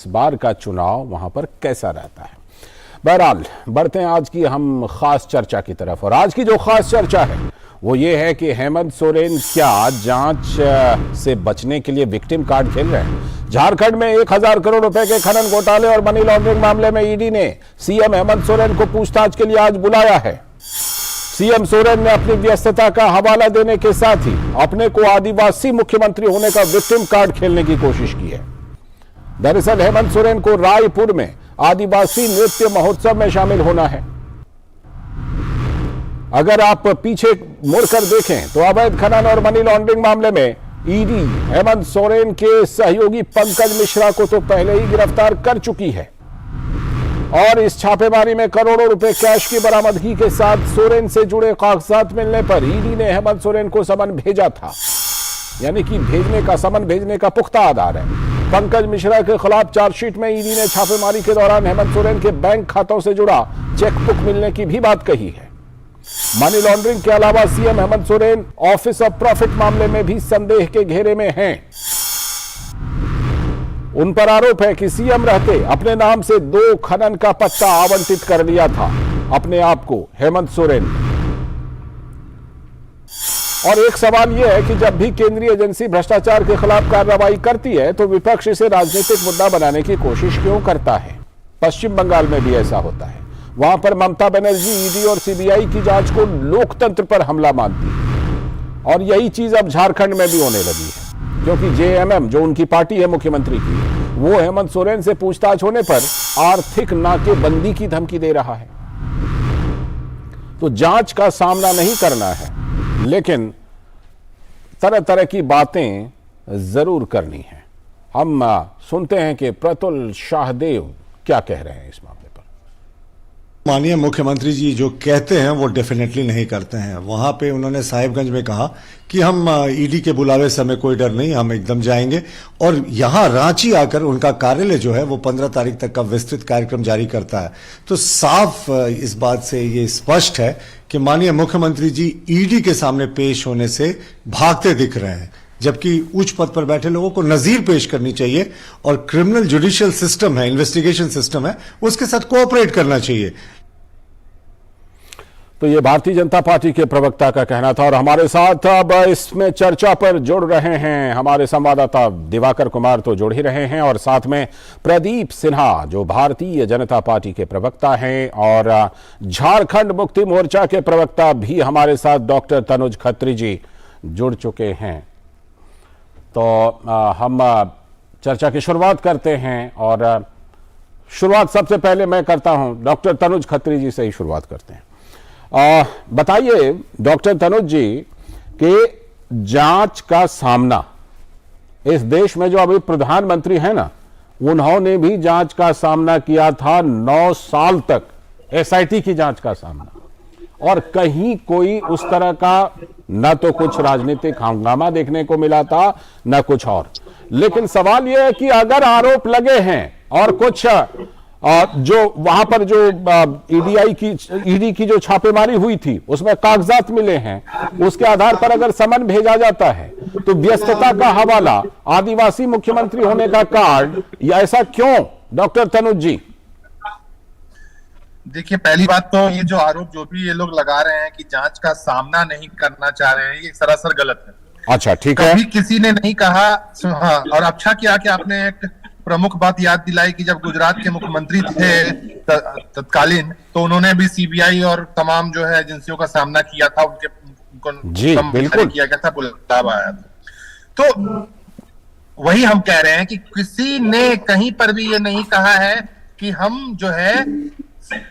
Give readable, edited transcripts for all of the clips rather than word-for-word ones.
इस बार का चुनाव वहां पर कैसा रहता है। बहरहाल बढ़ते हैं आज की हम खास चर्चा की तरफ, और आज की जो खास चर्चा है वो ये है कि हेमंत सोरेन क्या जांच से बचने के लिए विक्टिम कार्ड खेल रहे हैं। झारखंड में 1000 करोड़ रुपए के खनन घोटाले और मनी लॉन्ड्रिंग मामले में ईडी ने सीएम हेमंत सोरेन को पूछताछ के लिए आज बुलाया है। सीएम सोरेन ने अपनी व्यस्तता का हवाला देने के साथ ही अपने को आदिवासी मुख्यमंत्री होने का विक्टिम कार्ड खेलने की कोशिश की है। दरअसल हेमंत सोरेन को रायपुर में आदिवासी नृत्य महोत्सव में शामिल होना है। अगर आप पीछे मुड़कर देखें तो अवैध खनन और मनी लॉन्ड्रिंग मामले में ईडी हेमंत सोरेन के सहयोगी पंकज मिश्रा को तो पहले ही गिरफ्तार कर चुकी है, और इस छापेमारी में करोड़ों रुपए कैश की बरामदगी के साथ सोरेन से जुड़े कागजात मिलने पर ईडी ने हेमंत सोरेन को समन भेजा था। यानी कि समन भेजने का पुख्ता आधार है। पंकज मिश्रा के खिलाफ चार्जशीट में ईडी ने छापेमारी के दौरान हेमंत सोरेन के बैंक खातों से जुड़ा चेकबुक मिलने की भी बात कही है। मनी लॉन्ड्रिंग के अलावा CM Hemant Soren office of profit मामले में भी संदेह के घेरे में हैं। उन पर आरोप है कि सीएम रहते अपने नाम से 2 खनन का पट्टा आवंटित कर लिया था अपने आप को हेमंत सोरेन। और एक सवाल यह है कि जब भी केंद्रीय एजेंसी भ्रष्टाचार के खिलाफ कार्रवाई करती है तो विपक्ष इसे राजनीतिक मुद्दा बनाने की कोशिश क्यों करता है। पश्चिम बंगाल में भी ऐसा होता है। वहां पर ममता बनर्जी ईडी और सीबीआई की जांच को लोकतंत्र पर हमला मानती है, और यही चीज अब झारखंड में भी होने लगी है, क्योंकि जेएमएम जो उनकी पार्टी है मुख्यमंत्री की, वो हेमंत सोरेन से पूछताछ होने पर आर्थिक नाकेबंदी की धमकी दे रहा है। तो जांच का सामना नहीं करना है, लेकिन तरह तरह की बातें जरूर करनी है। हम सुनते हैं कि प्रतुल शाहदेव क्या कह रहे हैं इस मामले पर। माननीय मुख्यमंत्री जी जो कहते हैं वो डेफिनेटली नहीं करते हैं। वहां पे उन्होंने साहिबगंज में कहा कि हम ईडी के बुलावे से हमें कोई डर नहीं, हम एकदम जाएंगे, और यहां रांची आकर उनका कार्यालय जो है वो 15 तारीख तक का विस्तृत कार्यक्रम जारी करता है। तो साफ इस बात से ये स्पष्ट है कि माननीय मुख्यमंत्री जी ईडी के सामने पेश होने से भागते दिख रहे हैं, जबकि उच्च पद पर बैठे लोगों को नजीर पेश करनी चाहिए और क्रिमिनल जुडिशियल सिस्टम है, इन्वेस्टिगेशन सिस्टम है, उसके साथ कोऑपरेट करना चाहिए। तो ये भारतीय जनता पार्टी के प्रवक्ता का कहना था, और हमारे साथ अब इसमें चर्चा पर जुड़ रहे हैं हमारे संवाददाता दिवाकर कुमार तो जुड़ ही रहे हैं, और साथ में प्रदीप सिन्हा जो भारतीय जनता पार्टी के प्रवक्ता हैं, और झारखंड मुक्ति मोर्चा के प्रवक्ता भी हमारे साथ डॉक्टर तनुज खत्री जी जुड़ चुके हैं। तो हम चर्चा की शुरुआत करते हैं, और शुरुआत सबसे पहले मैं करता हूं, डॉक्टर तनुज खत्री जी से ही शुरुआत करते हैं। बताइए डॉक्टर तनुज जी कि जांच का सामना, इस देश में जो अभी प्रधानमंत्री है ना, उन्होंने भी जांच का सामना किया था 9 साल तक, एसआईटी की जांच का सामना, और कहीं कोई उस तरह का न तो कुछ राजनीतिक हंगामा देखने को मिला था न कुछ और। लेकिन सवाल यह है कि अगर आरोप लगे हैं और कुछ जो वहां पर जो ईडी की जो छापेमारी हुई थी उसमें कागजात मिले हैं, उसके आधार पर अगर समन भेजा जाता है तो व्यस्तता का हवाला, आदिवासी मुख्यमंत्री होने का कार्ड, या ऐसा क्यों डॉक्टर तनुज जी? देखिए, पहली बात तो ये जो आरोप जो भी ये लोग लगा रहे हैं कि जांच का सामना नहीं करना चाह रहे हैं, ये सरासर गलत है। अच्छा, ठीक है। कभी किसी ने नहीं कहा। हाँ, और अच्छा किया कि आपने एक प्रमुख बात याद दिलाई कि जब गुजरात के मुख्यमंत्री थे तत्कालीन, तो उन्होंने भी सीबीआई और तमाम जो है एजेंसियों का सामना किया था, उनको बिल्कुल किया गया था, बुलावा आया था। तो वही हम कह रहे हैं कि किसी ने कहीं पर भी ये नहीं कहा है कि हम जो है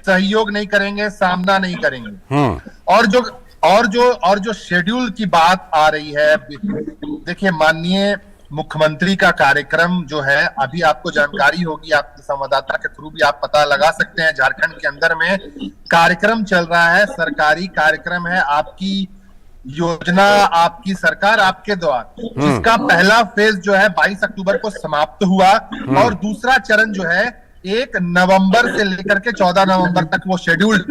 सहयोग नहीं करेंगे, सामना नहीं करेंगे। और जो शेड्यूल की बात आ रही है, देखिए माननीय मुख्यमंत्री का कार्यक्रम जो है, अभी आपको जानकारी होगी, आपके संवाददाता के थ्रू भी आप पता लगा सकते हैं, झारखंड के अंदर में कार्यक्रम चल रहा है, सरकारी कार्यक्रम है, आपकी योजना, आपकी सरकार आपके द्वार, जिसका पहला फेज जो है 22 अक्टूबर को समाप्त हुआ, और दूसरा चरण जो है 1 नवंबर से लेकर के 14 नवंबर तक वो शेड्यूल्ड।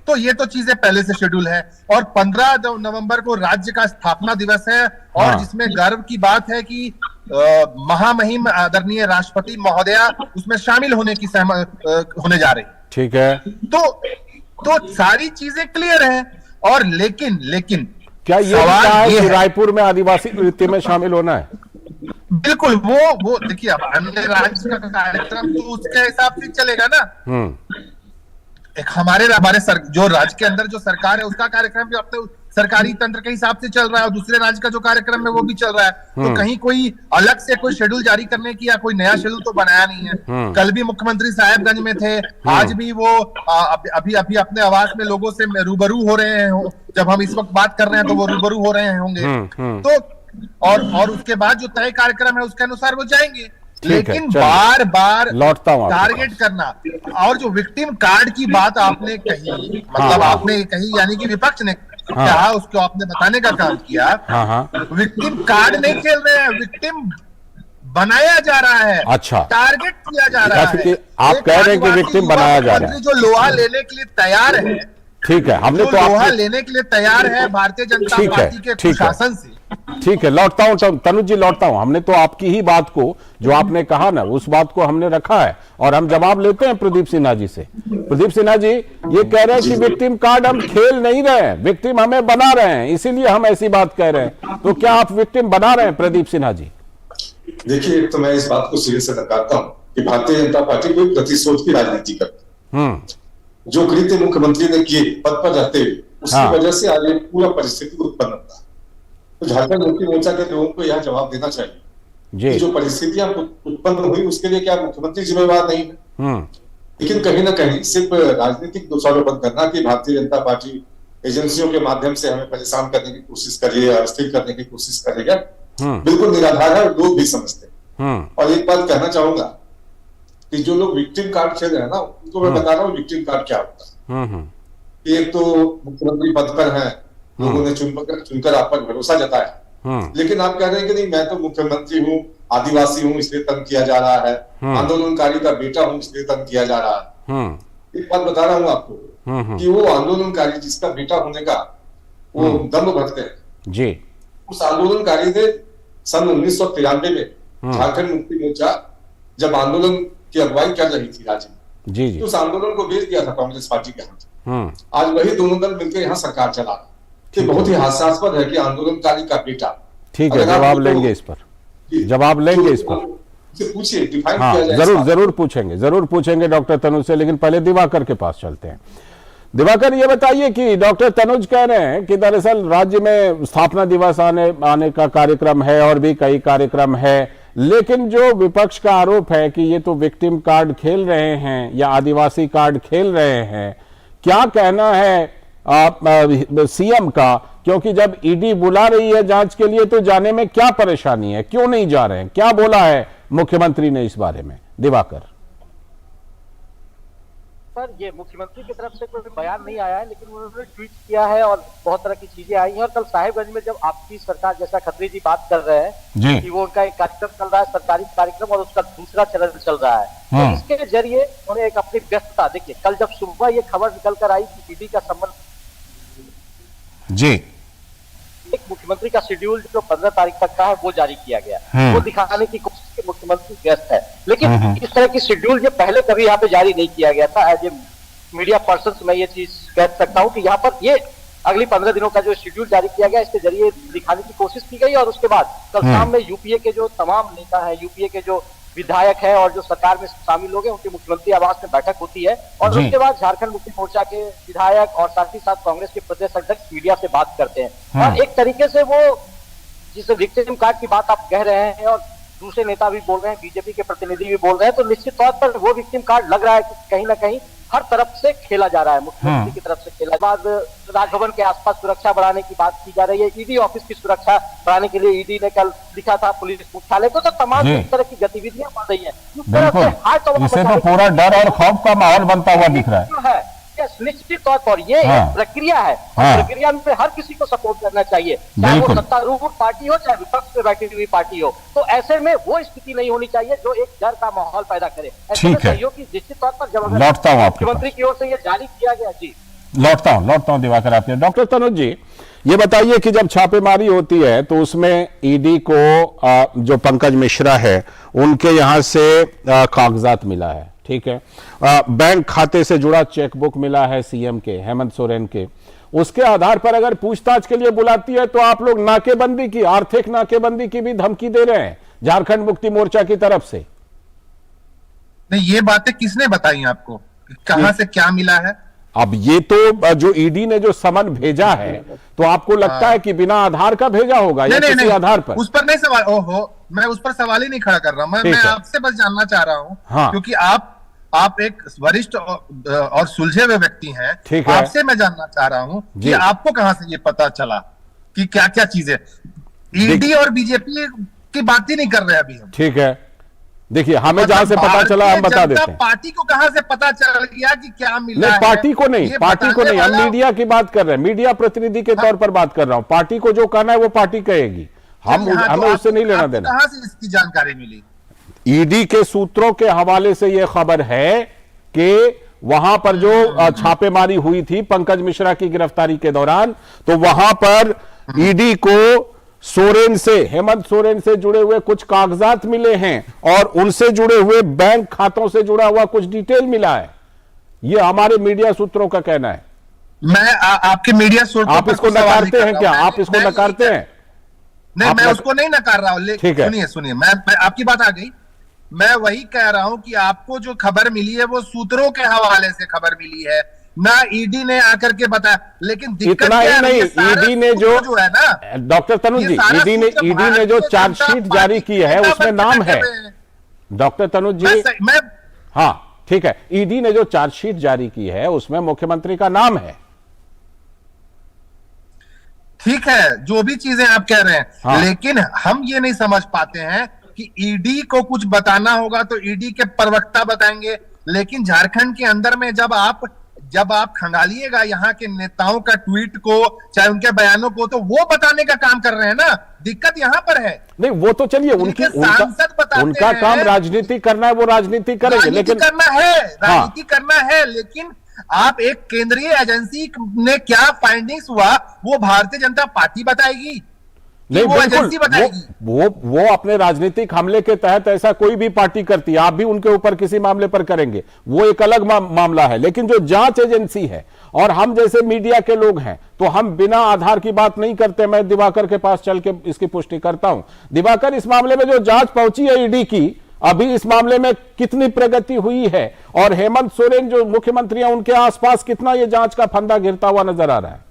तो ये तो चीजें पहले से शेड्यूल है। और 15 नवंबर को राज्य का स्थापना दिवस है और हाँ। जिसमें गर्व की बात है कि महामहिम आदरणीय राष्ट्रपति महोदया उसमें शामिल होने की होने जा रही। ठीक है, तो सारी चीजें क्लियर है। और लेकिन क्या ये सवाल कहा है ये कि है, रायपुर में आदिवासी नृत्य में शामिल होना है? बिल्कुल वो देखिए, अब अन्य राज्य का कार्यक्रम तो उसके हिसाब से चलेगा ना। एक हमारे जो राज्य के अंदर जो सरकार है उसका कार्यक्रम भी अपने सरकारी तंत्र के हिसाब से चल रहा है और दूसरे राज्य का जो कार्यक्रम है वो भी चल रहा है। तो कहीं कोई अलग से कोई शेड्यूल जारी करने की या कोई नया शेड्यूल तो बनाया नहीं है। कल भी मुख्यमंत्री साहेबगंज में थे, आज भी वो अभी अपने आवास में लोगों से रूबरू हो रहे हैं। जब हम इस वक्त बात कर रहे हैं तो वो रूबरू हो रहे होंगे। तो और उसके बाद जो तय कार्यक्रम है उसके अनुसार वो जाएंगे। लेकिन बार बार लौटता हूं टारगेट करना और जो विक्टिम कार्ड की बात आपने कही, मतलब आपने कही यानी कि विपक्ष ने कहा, उसको आपने बताने का काम किया। विक्टिम कार्ड नहीं खेल रहे हैं, विक्टिम बनाया जा रहा है। अच्छा, टारगेट किया जा रहा है। आप कह रहे हैं कि विक्टिम बनाया जा रहा है। जो लोहा लेने के लिए तैयार है, ठीक है, हमने तो लोहा लेने के लिए तैयार है भारतीय जनता पार्टी के प्रशासन से। ठीक है, लौटता हूं तनुज जी, लौटता हूं। हमने तो आपकी ही बात को, जो आपने कहा ना, उस बात को हमने रखा है और हम जवाब लेते हैं प्रदीप सिन्हा जी से। प्रदीप सिन्हा जी ये कह रहे हैं कि विक्टिम कार्ड हम खेल नहीं रहे हैं, विक्टिम हमें बना रहे हैं, इसीलिए हम ऐसी बात कह रहे हैं। तो क्या आप विक्टिम बना रहे हैं प्रदीप सिन्हा जी? देखिए, तो मैं इस बात को सिरे से नकारता हूं कि भारतीय जनता पार्टी कोई प्रतिशोध की राजनीति करती। जो कृत्य मुख्यमंत्री ने किए पद पर रहते हुए, उसकी वजह से आज एक पूरा परिस्थिति उत्पन्न होता है। तो झारखंड मुक्ति मोर्चा के लोगों को यह जवाब देना चाहिए कि जो परिस्थितियां उत्पन्न हुई उसके लिए क्या मुख्यमंत्री जिम्मेवार नहीं है? लेकिन कहीं ना कहीं सिर्फ राजनीतिक दोषारोपण करना कि भारतीय जनता पार्टी एजेंसियों के माध्यम से हमें परेशान करने की कोशिश कर रही है, अस्थिर करने की कोशिश कर रही है, बिल्कुल निराधार है और लोग भी समझते हैं। और एक बात कहना चाहूंगा कि जो लोग विक्टिम कार्ड खेल रहे हैं ना, उनको मैं बता रहा हूँ विक्टिम कार्ड क्या होता है। एक तो मुख्यमंत्री पद पर है, लोगों ने चुनकर आप पर भरोसा जताया, लेकिन आप कह रहे हैं कि नहीं, मैं तो मुख्यमंत्री हूँ, आदिवासी हूँ इसलिए तंग किया जा रहा है, आंदोलनकारी का बेटा हूँ इसलिए तंग किया जा रहा है। एक बात बता रहा हूँ आपको कि वो आंदोलनकारी जिसका बेटा होने का वो दम भरते हैं जी, उस आंदोलनकारी ने सन 1993 में झारखंड मुक्ति मोर्चा जब आंदोलन की अगुवाई कर रही थी राज्य में, जी, तो उस आंदोलन को बेच दिया था कांग्रेस पार्टी के हाथ। आज वही दोनों दल मिलकर यहाँ सरकार चला रहा है। बहुत ही हास्यास्पद है कि आंदोलनकारी का बेटा। ठीक है, जवाब लेंगे इस पर, जवाब लेंगे इस पर, पूछिए, डिफाइन किया जाए। जरूर पूछेंगे डॉक्टर तनुज से, लेकिन पहले दिवाकर के पास चलते हैं। दिवाकर, ये बताइए कि डॉक्टर तनुज कह रहे हैं कि दरअसल राज्य में स्थापना दिवस आने का कार्यक्रम है और भी कई कार्यक्रम है, लेकिन जो विपक्ष का आरोप है कि ये तो विक्टिम कार्ड खेल रहे हैं या आदिवासी कार्ड खेल रहे हैं, क्या कहना है सीएम का? क्योंकि जब ईडी बुला रही है जांच के लिए तो जाने में क्या परेशानी है, क्यों नहीं जा रहे हैं, क्या बोला है मुख्यमंत्री ने इस बारे में? दिवाकर सर, ये मुख्यमंत्री की तरफ से कोई बयान नहीं आया है, लेकिन उन्होंने ट्वीट किया है और बहुत तरह की चीजें आई हैं। और कल साहिबगंज में जब आपकी सरकार, जैसा खत्री जी बात कर रहे हैं कि वो उनका एक कार्यक्रम चल रहा है, सरकारी कार्यक्रम, और उसका दूसरा चरण चल रहा है, तो इसके जरिए उन्होंने एक अपनी व्यस्तता, देखिए कल जब सुबह ये खबर निकल कर आई कि ईडी का संबंध जी, एक मुख्यमंत्री का शेड्यूल जो 15 तारीख तक का है वो जारी किया गया, वो दिखाने की कोशिश की मुख्यमंत्री व्यस्त है। लेकिन इस तरह की शेड्यूल जो पहले कभी यहाँ पे जारी नहीं किया गया था। एज ए मीडिया पर्सन मैं ये चीज कह सकता हूँ कि यहाँ पर ये अगली 15 दिनों का जो शेड्यूल जारी किया गया, इसके जरिए दिखाने की कोशिश की गई। और उसके बाद कल शाम में यूपीए के जो तमाम नेता है, यूपीए के जो विधायक है और जो सरकार में शामिल हो गए, उनकी मुख्यमंत्री आवास में बैठक होती है और उसके बाद झारखंड मुक्ति मोर्चा के विधायक और साथ ही साथ कांग्रेस के प्रदेश अध्यक्ष मीडिया से बात करते हैं। और एक तरीके से वो जिस विक्टिम कार्ड की बात आप कह रहे हैं और दूसरे नेता भी बोल रहे हैं, बीजेपी के प्रतिनिधि भी बोल रहे हैं, तो निश्चित तौर पर वो विक्टिम कार्ड लग रहा है कि कहीं ना कहीं हर तरफ से खेला जा रहा है, मुख्यमंत्री की तरफ से खेला। बाद राजभवन के आसपास सुरक्षा बढ़ाने की बात की जा रही है, ईडी ऑफिस की सुरक्षा बढ़ाने के लिए ईडी ने कल लिखा था पुलिस मुख्यालय को, तो तमाम इस तरह की गतिविधियां बढ़ रही है। इससे तो पूरा डर और खौफ का माहौल बनता हुआ दिख रहा है। निश्चित तौर पर ये एक प्रक्रिया है, प्रक्रिया में हर किसी को सपोर्ट करना चाहिए, चाहे वो सत्तारूढ़ पार्टी हो चाहे विपक्ष में बैठी हुई पार्टी हो। तो ऐसे में वो स्थिति नहीं होनी चाहिए जो एक डर का माहौल पैदा करे। ऐसे में सहयोग की निश्चित तौर पर जब मुख्यमंत्री की ओर से ये जारी किया गया जी, लौटता हूं दिवाकर आपके। डॉक्टर तनुज जी, ये बताइए कि जब छापेमारी होती है तो उसमें ईडी को जो पंकज मिश्रा है उनके यहां से कागजात मिला है, ठीक है, बैंक खाते से जुड़ा चेकबुक मिला है सीएम के, हेमंत सोरेन के, उसके आधार पर अगर पूछताछ के लिए बुलाती है तो आप लोग नाकेबंदी की, आर्थिक नाकेबंदी की भी धमकी दे रहे हैं झारखंड मुक्ति मोर्चा की तरफ से। नहीं, ये बातें किसने बताई आपको, कहां से क्या मिला है? अब ये तो जो ईडी ने जो समन भेजा है तो आपको लगता है कि बिना आधार का भेजा होगा या किसी आधार पर? उस पर नहीं सवाल, ओहो, मैं उस पर सवाल ही नहीं खड़ा कर रहा हूं। मैं आपसे बस जानना चाह रहा हूं, हाँ। क्योंकि आप एक वरिष्ठ और सुलझे हुए व्यक्ति हैं, ठीक है। आपसे मैं जानना चाह रहा हूं कि आपको कहां से ये पता चला कि क्या क्या चीजें, ईडी और बीजेपी की बात ही नहीं कर रहे अभी हम। ठीक है, देखिए हमें जहां से पता चला हम बता देते हैं। पार्टी को कहां से पता चल गया कि क्या मिला नहीं, है? पार्टी को नहीं, हम मीडिया की बात कर रहे हैं, मीडिया प्रतिनिधि के तौर पर बात कर रहा हूं। पार्टी को जो कहना है वो पार्टी कहेगी, हमें उससे नहीं लेना देना। कहां से इसकी जानकारी मिली? ईडी के सूत्रों के हवाले से यह खबर है कि वहां पर जो छापेमारी हुई थी पंकज मिश्रा की गिरफ्तारी के दौरान, तो वहां पर ईडी को सोरेन से, हेमंत सोरेन से जुड़े हुए कुछ कागजात मिले हैं और उनसे जुड़े हुए बैंक खातों से जुड़ा हुआ कुछ डिटेल मिला है। यह हमारे मीडिया सूत्रों का कहना है। मैं आपके मीडिया सूत्रों, आप इसको नकारते हैं क्या? आप इसको नकारते हैं? नहीं, मैं उसको नहीं नकार रहा हूं, लेकिन सुनिए, मैं आपकी बात आ गई। मैं वही कह रहा हूं कि आपको जो खबर मिली है वो सूत्रों के हवाले से खबर मिली है, ना ईडी ने आकर के बताया। लेकिन इतना ही नहीं, ईडी ने जो है ना डॉक्टर तनुज जी, ईडी ने जो चार्जशीट जारी की है उसमें नाम है डॉक्टर तनुज जी। हाँ ठीक है, ईडी ने जो चार्जशीट जारी की है उसमें मुख्यमंत्री का नाम है। ठीक है, जो भी चीजें आप कह रहे हैं, हाँ। लेकिन हम ये नहीं समझ पाते हैं कि ईडी को कुछ बताना होगा तो ईडी के प्रवक्ता बताएंगे, लेकिन झारखंड के अंदर में जब आप खंगालिएगा यहाँ के नेताओं का ट्वीट को, चाहे उनके बयानों को, तो वो बताने का काम कर रहे हैं ना। दिक्कत यहाँ पर है। नहीं, वो तो चलिए उनका काम राजनीति करना है, वो राजनीति करेंगे, लेकिन राजनीति करना है, लेकिन आप एक केंद्रीय एजेंसी ने क्या फाइंडिंग्स हुआ वो भारतीय जनता पार्टी बताएगी? नहीं, वो अपने राजनीतिक हमले के तहत ऐसा कोई भी पार्टी करती है, आप भी उनके ऊपर किसी मामले पर करेंगे, वो एक अलग मामला है। लेकिन जो जांच एजेंसी है और हम जैसे मीडिया के लोग हैं तो हम बिना आधार की बात नहीं करते। मैं दिवाकर के पास चल के इसकी पुष्टि करता हूं। दिवाकर, इस मामले में जो जांच पहुंची है ईडी की, अभी इस मामले में कितनी प्रगति हुई है और हेमंत सोरेन जो मुख्यमंत्री हैं उनके आसपास कितना ये जांच का फंदा गिरता हुआ नजर आ रहा है?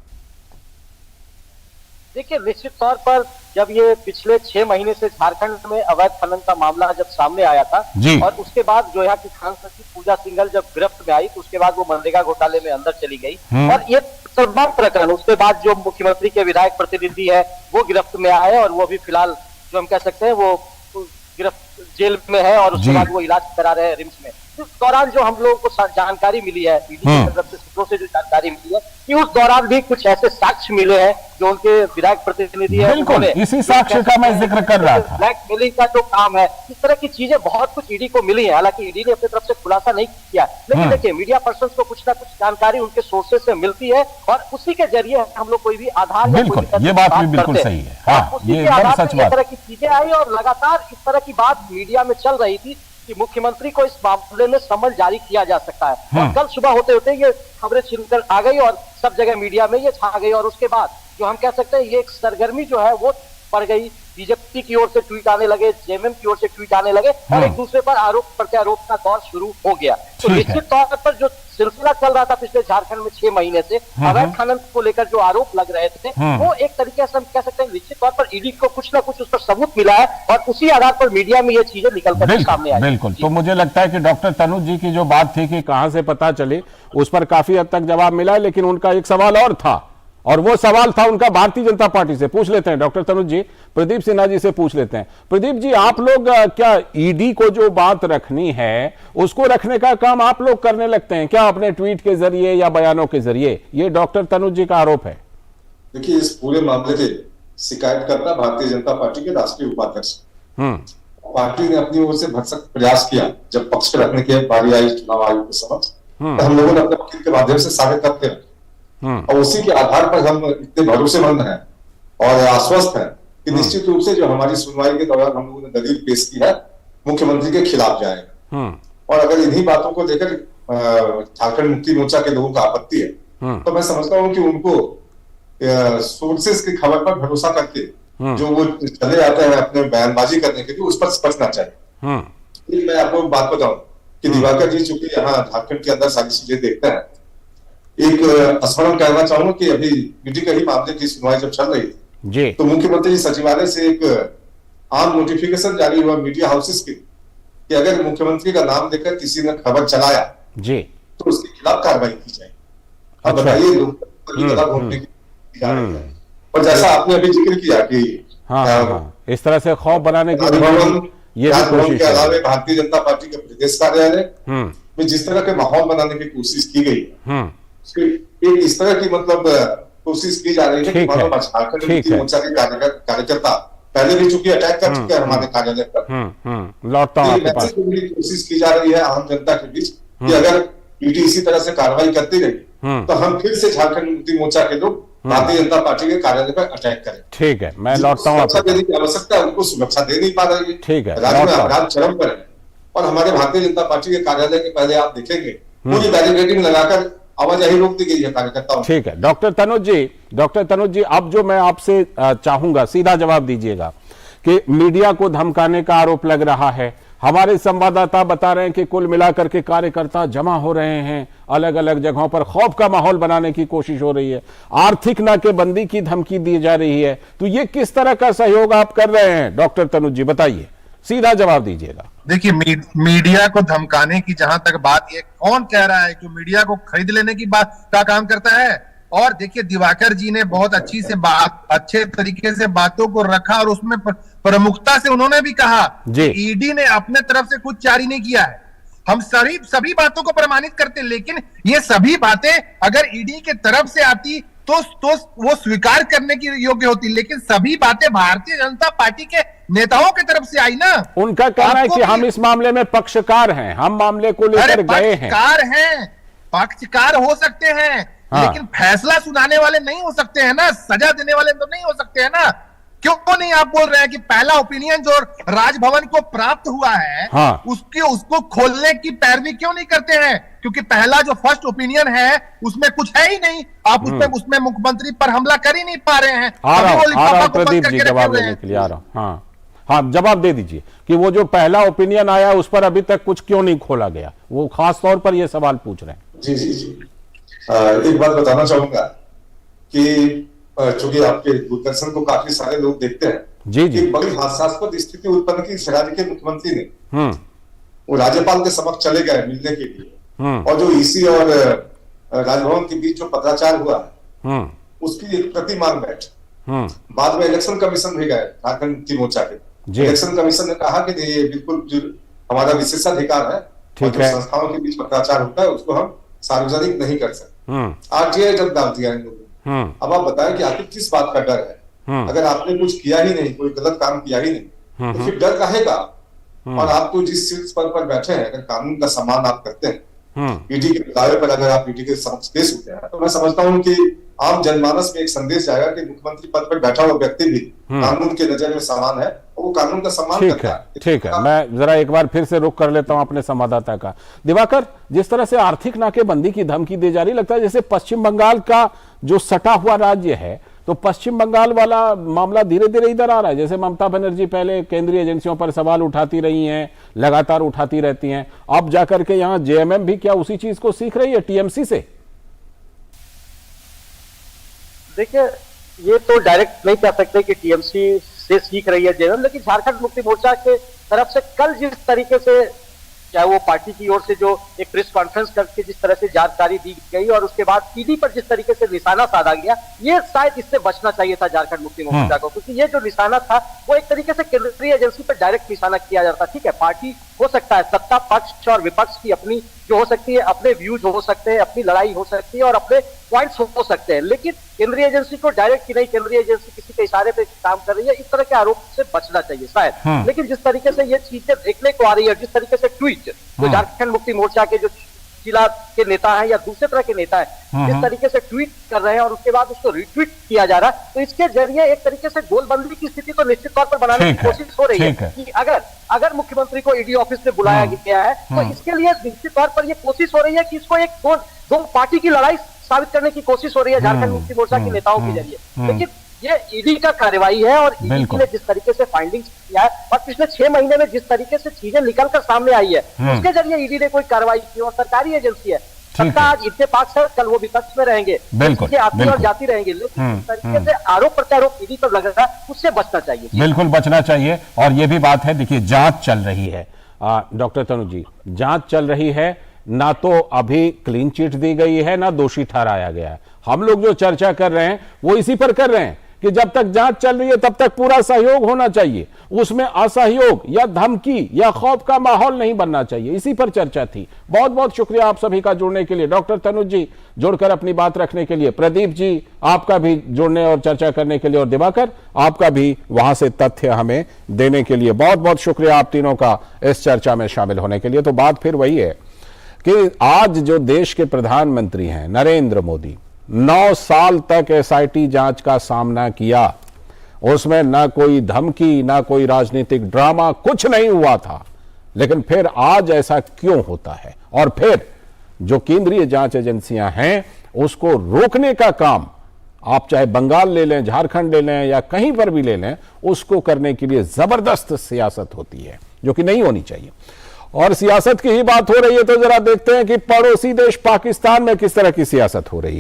देखिए, निश्चित तौर पर जब ये पिछले 6 महीने से झारखंड में अवैध खनन का मामला जब सामने आया था और उसके बाद जो यहाँ की खान सचिव पूजा सिंघल जब गिरफ्त में आई तो उसके बाद वो मनरेगा घोटाले में अंदर चली गई और ये तमाम प्रकरण, उसके बाद जो मुख्यमंत्री के विधायक प्रतिनिधि है वो गिरफ्त में आए और वो अभी फिलहाल जो हम कह सकते हैं वो गिरफ्त जेल में है और उसके बाद वो इलाज करा रहे हैं रिम्स में। इस दौरान जो हम लोगों को जानकारी मिली है ईडी की तरफ से, सूत्रों से जो जानकारी मिली है कि उस दौरान भी कुछ ऐसे साक्ष्य मिले हैं जो उनके विधायक प्रतिनिधि है, बिल्कुल इसी साक्ष्य का मैं जिक्र कर रहा था। ब्लैकमेलिंग का जो काम है, इस तरह की चीजें बहुत कुछ ईडी को मिली है। हालांकि ईडी ने अपनी तरफ से खुलासा नहीं किया, लेकिन देखिए मीडिया पर्सन को कुछ ना कुछ जानकारी उनके सोर्सेज से मिलती है और उसी के जरिए हम लोग कोई भी आधार, बिल्कुल ये बात भी बिल्कुल सही है। हाँ, ये सच बात। इस तरह की चीजें आई और लगातार इस तरह की बात मीडिया में चल रही थी कि मुख्यमंत्री को इस मामले में समन जारी किया जा सकता है और कल सुबह होते होते ये खबरें छिनकर आ गई और सब जगह मीडिया में ये छा गई और उसके बाद जो हम कह सकते हैं ये एक सरगर्मी जो है वो पड़ गई। बीजेपी की ओर से ट्वीट आने लगे, जेएमएम की ओर से ट्वीट आने लगे और एक दूसरे पर आरोप प्रत्यारोप का दौर शुरू हो गया। तो निश्चित तौर पर जो सिलसिला चल रहा था पिछले झारखंड में 6 महीने से अवैध खनन को लेकर जो आरोप लग रहे थे वो एक तरीके से हम कह सकते हैं निश्चित तौर पर ईडी को कुछ ना कुछ उस पर सबूत मिला है और उसी आधार पर मीडिया में ये चीजें निकलकर सामने आई। बिल्कुल, तो मुझे लगता है कि डॉक्टर तनुज जी की जो बात थी कि कहां से पता चले, उस पर काफी हद तक जवाब मिला, लेकिन उनका एक सवाल और था और वो सवाल था उनका भारतीय जनता पार्टी से। पूछ लेते हैं डॉक्टर तनुज जी, प्रदीप सिन्हा जी से पूछ लेते हैं। प्रदीप जी, आप लोग क्या ईडी को जो बात रखनी है उसको रखने का काम आप लोग करने लगते हैं क्या अपने ट्वीट के जरिए या बयानों के जरिए? ये डॉक्टर तनुज जी का आरोप है। देखिए, इस पूरे मामले के शिकायतकर्ता भारतीय जनता पार्टी के राष्ट्रीय उपाध्यक्ष, पार्टी ने अपनी ओर से भरसक प्रयास किया। जब पक्ष पे रखने की बारी आई चुनाव आयोग के समक्ष, तो हम लोगों ने अपने वकील के माध्यम से सारे तथ्य और उसी के आधार पर हम इतने भरोसेमंद हैं और आश्वस्त हैं कि निश्चित रूप से जो हमारी सुनवाई के दौरान हम लोगों ने दलील पेश की है मुख्यमंत्री के खिलाफ जाएगा। और अगर इन्हीं बातों को लेकर झारखंड मुक्ति मोर्चा के लोगों का आपत्ति है तो मैं समझता हूं कि उनको सोर्सेस की खबर पर भरोसा करके जो वो चले जाते हैं अपने बयानबाजी करने के लिए उस पर बचना चाहिए। मैं आपको बात बताऊं कि दिवाकर जी चूंकि यहाँ झारखंड के अंदर सारी चीजें देखते हैं, एक स्मरण करना चाहूंगा कि अभी ईडी के ही मामले की सुनवाई जब चल रही थी तो मुख्यमंत्री सचिवालय से एक आम नोटिफिकेशन जारी हुआ मीडिया हाउसेस की कि अगर मुख्यमंत्री का नाम देकर किसी ने खबर चलाया तो उसके खिलाफ कार्रवाई की जाए। अब बताइए घूमने की जा रही है। और जैसा आपने अभी जिक्र किया कि इस तरह से खौफ बनाने की ये भी कोशिश के अलावा भारतीय जनता पार्टी के प्रदेश कार्यालय में जिस तरह के माहौल बनाने की कोशिश की गई इस तरह की मतलब कोशिश की जा रही है कि मानो झारखंड मुक्ति मोर्चा के कार्यकर्ता पहले भी चूंकि अटैक कर चुके हैं हमारे कार्यालय पर। लौटता हूं आपके पास। कोशिश की जा रही है आम जनता के बीच कि अगर ईडी इसी तरह से कार्रवाई करती रही तो हम फिर से झारखंड मुक्ति मोर्चा के लोग भारतीय जनता पार्टी के कार्यालय पर अटैक करें। ठीक है, मैं लौटता हूँ। सुरक्षा देने की आवश्यकता है, उनको सुरक्षा दे नहीं पा रही है। ठीक है, राज्य में अपराध चरम पर है और हमारे भारतीय जनता पार्टी के कार्यालय के पहले आप देखेंगे पूरी बैरिकेडिंग लगाकर आवाजाही रोक दी गई है कार्यकर्ताओं। ठीक है डॉक्टर तनुज जी, अब जो मैं आपसे चाहूंगा सीधा जवाब दीजिएगा कि मीडिया को धमकाने का आरोप लग रहा है। हमारे संवाददाता बता रहे हैं कि कुल मिलाकर के कार्यकर्ता जमा हो रहे हैं, अलग अलग जगहों पर खौफ का माहौल बनाने की कोशिश हो रही है, आर्थिक नाकेबंदी की धमकी दी जा रही है। तो ये किस तरह का सहयोग आप कर रहे हैं डॉक्टर तनुज जी, बताइए, सीधा जवाब दीजिएगा। देखिए मीडिया को धमकाने की जहां तक बात, ये कौन कह रहा है कि मीडिया को खरीद लेने की बात का काम करता है। और देखिए दिवाकर जी ने बहुत अच्छे तरीके से बातों को रखा और उसमें प्रमुखता से उन्होंने भी कहा कि ईडी ने अपने तरफ से कुछ जारी नहीं किया है। हम सभी बातों को प्रमाणित करते, लेकिन ये सभी बातें अगर ईडी के तरफ से आती तो वो स्वीकार करने की योग्य होती, लेकिन सभी बातें भारतीय जनता पार्टी के नेताओं की तरफ से आई ना। उनका कहना है कि हम इस मामले में पक्षकार हैं, हम मामले को लेकर गए हैं। पक्षकार हो सकते हैं लेकिन फैसला सुनाने वाले नहीं हो सकते हैं ना, सजा देने वाले तो नहीं हो सकते हैं ना। क्यों नहीं आप बोल रहे हैं कि पहला ओपिनियन जो राजभवन को प्राप्त हुआ है उसको खोलने की पैरवी क्यों नहीं करते हैं? क्योंकि पहला जो फर्स्ट ओपिनियन है उसमें कुछ है ही नहीं। आप उसमें मुख्यमंत्री पर हमला कर ही नहीं पा रहे हैं। प्रदीप जी जवाब देने के लिए आ रहा हूं। हाँ जवाब दे दीजिए कि वो जो पहला ओपिनियन आया उस पर अभी तक कुछ क्यों नहीं खोला गया, वो खास तौर पर ये सवाल पूछ रहे हैं। जी एक बात बताना चाहूंगा कि चूंकि आपके दूरदर्शन को काफी सारे लोग देखते हैं जी एक बड़ी हास्यास्पद स्थिति उत्पन्न की राज्य के मुख्यमंत्री ने। वो राज्यपाल के समक्ष चले गए मिलने के लिए और जो ईसी और राजभवन के बीच जो पत्राचार हुआ है उसकी एक प्रति मांग बैठ बाद में इलेक्शन कमीशन भी गए झारखंड मुक्ति मोर्चा के। इलेक्शन कमीशन ने कहा कि ये बिल्कुल हमारा विशेषाधिकार है, संस्थाओं के बीच पत्राचार होता है उसको हम सार्वजनिक नहीं कर सकते। आरटीआई जब डाल दिया इन लोगों ने। अब आप बताएं कि आखिर किस बात का डर है? अगर आपने कुछ किया ही नहीं, कोई गलत काम किया ही नहीं तो फिर डर काहे का? और आप तो जिस शीर्ष पद पर बैठे हैं, अगर कानून का सम्मान आप करते हैं, ईडी के दावे पर अगर आप ईडी के समक्ष पेश होते हैं तो मैं समझता हूं कि आम जनमानस में एक संदेश जाएगा कि मुख्यमंत्री पद पर बैठा हुआ व्यक्ति भी कानून के नजर में समान है और वो कानून का सम्मान करता है। ठीक है, मैं जरा एक बार फिर से रुक कर लेता हूं अपने संवाददाता का। दिवाकर, जिस तरह से आर्थिक नाकेबंदी की धमकी दी जा रही, लगता है जैसे पश्चिम बंगाल का जो सटा हुआ राज्य है तो पश्चिम बंगाल वाला मामला धीरे धीरे इधर आ रहा है। जैसे ममता बनर्जी पहले केंद्रीय एजेंसियों पर सवाल उठाती रही हैं, लगातार उठाती रहती हैं, अब जाकर के यहाँ जेएमएम भी क्या उसी चीज को सीख रही है टीएमसी से? देखिए ये तो डायरेक्ट नहीं कह सकते कि टीएमसी से सीख रही है जेएमएम, लेकिन झारखंड मुक्ति मोर्चा के तरफ से कल जिस तरीके से चाहे वो पार्टी की ओर से जो एक प्रेस कॉन्फ्रेंस करके जिस तरह से जानकारी दी गई और उसके बाद ईडी पर जिस तरीके से निशाना साधा गया, ये शायद इससे बचना चाहिए था झारखंड मुक्ति मोर्चा को, क्योंकि ये जो निशाना था वो एक तरीके से केंद्रीय एजेंसी पर डायरेक्ट निशाना किया जाता। ठीक है, पार्टी हो सकता है, सत्ता पक्ष और विपक्ष की अपनी जो हो सकती है, अपने व्यूज हो सकते हैं, अपनी लड़ाई हो सकती है और अपने पॉइंट्स हो सकते हैं, लेकिन केंद्रीय एजेंसी को डायरेक्ट कि नहीं केंद्रीय एजेंसी किसी के इशारे पे काम कर रही है, इस तरह के आरोप से बचना चाहिए शायद। लेकिन जिस तरीके से ये चीजें देखने को आ रही है, जिस तरीके से ट्वीट जो झारखंड मुक्ति मोर्चा के जो जिला के नेता हैं या दूसरे तरह के नेता हैं, जिस तरीके से ट्वीट कर रहे हैं और उसके बाद उसको रिट्वीट किया जा रहा है, तो इसके जरिए एक तरीके से गोलबंदी की स्थिति तो निश्चित तौर पर बनाने की कोशिश हो रही है कि अगर मुख्यमंत्री को ईडी ऑफिस में बुलाया गया है तो इसके लिए निश्चित तौर पर यह कोशिश हो रही है कि इसको एक दो पार्टी की लड़ाई साबित करने की कोशिश हो रही है झारखंड मुक्ति मोर्चा के नेताओं के जरिए। लेकिन ये ईडी का कार्रवाई है और ईडी ने जिस तरीके से फाइंडिंग्स किया है और पिछले 6 महीने में जिस तरीके से चीजें निकलकर सामने आई है उसके जरिए ईडी ने कोई कार्रवाई की और सरकारी एजेंसी है, सत्ता आज इत्तेफाक से कल वो विपक्ष में रहेंगे, चीजें आती और जाती रहेंगे, लेकिन इस तरीके से आरोप प्रत्यारोप ईडी पर लग रहा है उससे बचना चाहिए। बिल्कुल बचना चाहिए। और ये भी बात है, देखिए जांच चल रही है डॉक्टर तनुज जी, जांच चल रही है, ना तो अभी क्लीन चिट दी गई है ना दोषी ठहराया गया है। हम लोग जो चर्चा कर रहे हैं वो इसी पर कर रहे हैं कि जब तक जांच चल रही है तब तक पूरा सहयोग होना चाहिए, उसमें असहयोग या धमकी या खौफ का माहौल नहीं बनना चाहिए, इसी पर चर्चा थी। बहुत बहुत शुक्रिया आप सभी का जुड़ने के लिए, डॉक्टर तनुज जी जुड़कर अपनी बात रखने के लिए, प्रदीप जी आपका भी जुड़ने और चर्चा करने के लिए, और दिवाकर आपका भी वहां से तथ्य हमें देने के लिए बहुत बहुत शुक्रिया आप तीनों का इस चर्चा में शामिल होने के लिए। तो बात फिर वही है कि आज जो देश के प्रधानमंत्री हैं नरेंद्र मोदी, 9 साल तक एसआईटी जांच का सामना किया, उसमें ना कोई धमकी ना कोई राजनीतिक ड्रामा, कुछ नहीं हुआ था। लेकिन फिर आज ऐसा क्यों होता है? और फिर जो केंद्रीय जांच एजेंसियां हैं उसको रोकने का काम, आप चाहे बंगाल ले लें, झारखंड ले लें या कहीं पर भी ले लें, उसको करने के लिए जबरदस्त सियासत होती है जो कि नहीं होनी चाहिए। और सियासत की ही बात हो रही है तो जरा देखते हैं कि पड़ोसी देश पाकिस्तान में किस तरह की सियासत हो रही है।